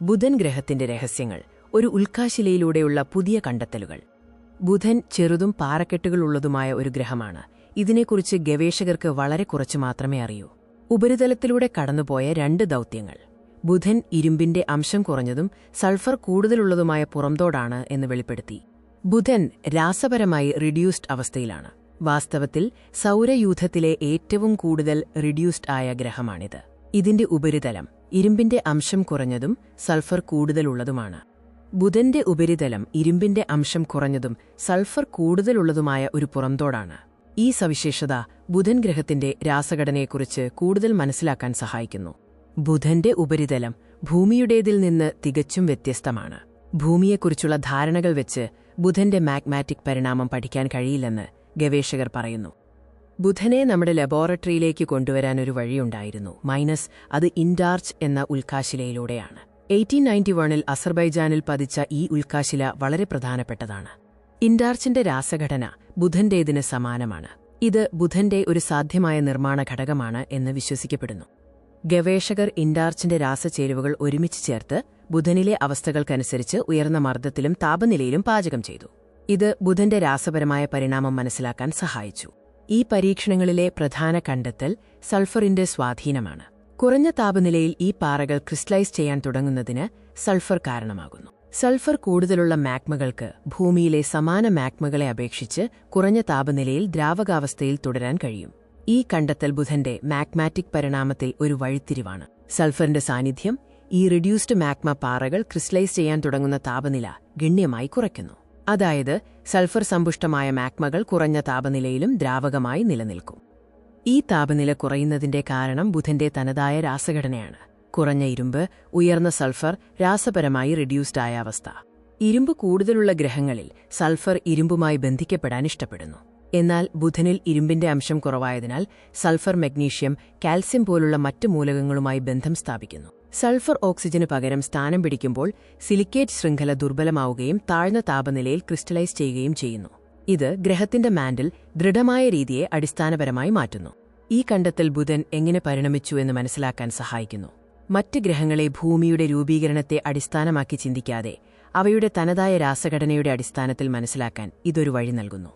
ബുധൻ ഗ്രഹത്തിന്റെ രഹസ്യങ്ങൾ, ഒരു ഉൽക്കാശിലയിലൂടെയുള്ള പുതിയ കണ്ടെത്തലുകൾ. ബുധൻ ചെറുതും പാറക്കെട്ടുകളുള്ളതുമായ ഒരു ഗ്രഹമാണ്. ഇതിനെക്കുറിച്ച് ഗവേഷകർക്ക് വളരെ കുറച്ച് മാത്രമേ അറിയൂ. ഉപരിതലത്തിലൂടെ കടന്നുപോയ 2 ദൗത്യങ്ങൾ. ബുധൻ ഇരുമ്പിന്റെ അംശം കുറഞ്ഞതും സൾഫർ കൂടുതലുള്ളതുമായ പുറംതോടാണ് എന്ന് വെളിപ്പെടുത്തി. ബുധൻ രാസപരമായി റിഡ്യൂസ്ഡ് അവസ്ഥയിലാണ്. വാസ്തവത്തിൽ സൗരയൂഥത്തിലെ ഏറ്റവും കൂടുതൽ റിഡ്യൂസ്ഡ് ആയ ഗ്രഹമാണിത്. ഇതിന്റെ ഉപരിതലം ഇരുമ്പിന്റെ അംശം കുറഞ്ഞതും സൾഫർ കൂടുതലുള്ളതുമാണ്. ബുധന്റെ ഉപരിതലം ഇരുമ്പിന്റെ അംശം കുറഞ്ഞതും സൾഫർ കൂടുതലുള്ളതുമായ ഒരു പുറംതോടാണ്. ഈ സവിശേഷത ബുധൻ ഗ്രഹത്തിന്റെ രാസഘടനയെക്കുറിച്ച് കൂടുതൽ മനസ്സിലാക്കാൻ സഹായിക്കുന്നു. ബുധന്റെ ഉപരിതലം ഭൂമിയുടേതിൽ നിന്ന് തികച്ചും വ്യത്യസ്തമാണ്. ഭൂമിയെക്കുറിച്ചുള്ള ധാരണകൾ വെച്ച് ബുധന്റെ മാഗ്മാറ്റിക് പരിണാമം പഠിക്കാൻ കഴിയില്ലെന്ന് ഗവേഷകർ പറയുന്നു. ബുധനെ നമ്മുടെ ലബോറട്ടറിയിലേക്ക് കൊണ്ടുവരാൻ ഒരു വഴിയുണ്ടായിരുന്നു, അത് ഇൻഡാർച്ച് എന്ന ഉൽക്കാശിലയിലൂടെയാണ്. 1891-ൽ അസർബൈജാനിൽ പതിച്ച ഈ ഉൽക്കാശില വളരെ പ്രധാനപ്പെട്ടതാണ്. ഇൻഡാർച്ചിന്റെ രാസഘടന ബുധന്റേതിന് സമാനമാണ്. ഇത് ബുധന്റെ ഒരു സാധ്യമായ നിർമ്മാണ ഘടകമാണ് എന്ന് വിശ്വസിക്കപ്പെടുന്നു. ഗവേഷകർ ഇൻഡാർച്ചിന്റെ രാസചേരുവകൾ ഒരുമിച്ച് ചേർത്ത് ബുധനിലെ അവസ്ഥകൾക്കനുസരിച്ച് ഉയർന്ന മർദ്ദത്തിലും താപനിലയിലും പാചകം ചെയ്തു. ഇത് ബുധന്റെ രാസപരമായ പരിണാമം മനസ്സിലാക്കാൻ സഹായിച്ചു. ഈ പരീക്ഷണങ്ങളിലെ പ്രധാന കണ്ടെത്തൽ സൾഫറിന്റെ സ്വാധീനമാണ്. കുറഞ്ഞ താപനിലയിൽ ഈ പാറകൾ ക്രിസ്റ്റലൈസ് ചെയ്യാൻ തുടങ്ങുന്നതിന് സൾഫർ കാരണമാകുന്നു. സൾഫർ കൂടുതലുള്ള മാഗ്മകൾക്ക് ഭൂമിയിലെ സമാന മാഗ്മകളെ അപേക്ഷിച്ച് കുറഞ്ഞ താപനിലയിൽ ദ്രാവകാവസ്ഥയിൽ തുടരാൻ കഴിയും. ഈ കണ്ടെത്തൽ ബുധന്റെ മാഗ്മാറ്റിക് പരിണാമത്തിൽ ഒരു വഴിത്തിരിവാണ്. സൾഫറിന്റെ സാന്നിധ്യം ഈ റിഡ്യൂസ്ഡ് മാഗ്മ പാറകൾ ക്രിസ്റ്റലൈസ് ചെയ്യാൻ തുടങ്ങുന്ന താപനില ഗണ്യമായി കുറയ്ക്കുന്നു. അതായത് സൾഫർ സമ്പുഷ്ടമായ മാഗ്മകൾ കുറഞ്ഞ താപനിലയിലും ദ്രാവകമായി നിലനിൽക്കും. ഈ താപനില കുറയുന്നതിന്റെ കാരണം ബുധന്റെ തനതായ രാസഘടനയാണ്. കുറഞ്ഞ ഇരുമ്പ്, ഉയർന്ന സൾഫർ, രാസപരമായി റിഡ്യൂസ്ഡ് ആയ അവസ്ഥ. ഇരുമ്പ് കൂടുതലുള്ള ഗ്രഹങ്ങളിൽ സൾഫർ ഇരുമ്പുമായി ബന്ധിക്കപ്പെടാൻ ഇഷ്ടപ്പെടുന്നു. എന്നാൽ ബുധനിൽ ഇരുമ്പിന്റെ അംശം കുറവായതിനാൽ സൾഫർ മഗ്നീഷ്യം, കാൽസ്യം പോലുള്ള മറ്റ് മൂലകങ്ങളുമായി ബന്ധം സ്ഥാപിക്കുന്നു. സൾഫർ ഓക്സിജന് പകരം സ്ഥാനം പിടിക്കുമ്പോൾ സിലിക്കേറ്റ് ശൃംഖല ദുർബലമാവുകയും താഴ്ന്ന താപനിലയിൽ ക്രിസ്റ്റലൈസ് ചെയ്യുകയും ചെയ്യുന്നു. ഇത് ഗ്രഹത്തിന്റെ മാന്റിൽ ദൃഢമായ രീതിയെ അടിസ്ഥാനപരമായി മാറ്റുന്നു. ഈ കണ്ടെത്തൽ ബുധൻ എങ്ങനെ പരിണമിച്ചു എന്ന് മനസ്സിലാക്കാൻ സഹായിക്കുന്നു. മറ്റ് ഗ്രഹങ്ങളെ ഭൂമിയുടെ രൂപീകരണത്തെ അടിസ്ഥാനമാക്കി ചിന്തിക്കാതെ അവയുടെ തനതായ രാസഘടനയുടെ അടിസ്ഥാനത്തിൽ മനസ്സിലാക്കാൻ ഇതൊരു വഴി നൽകുന്നു.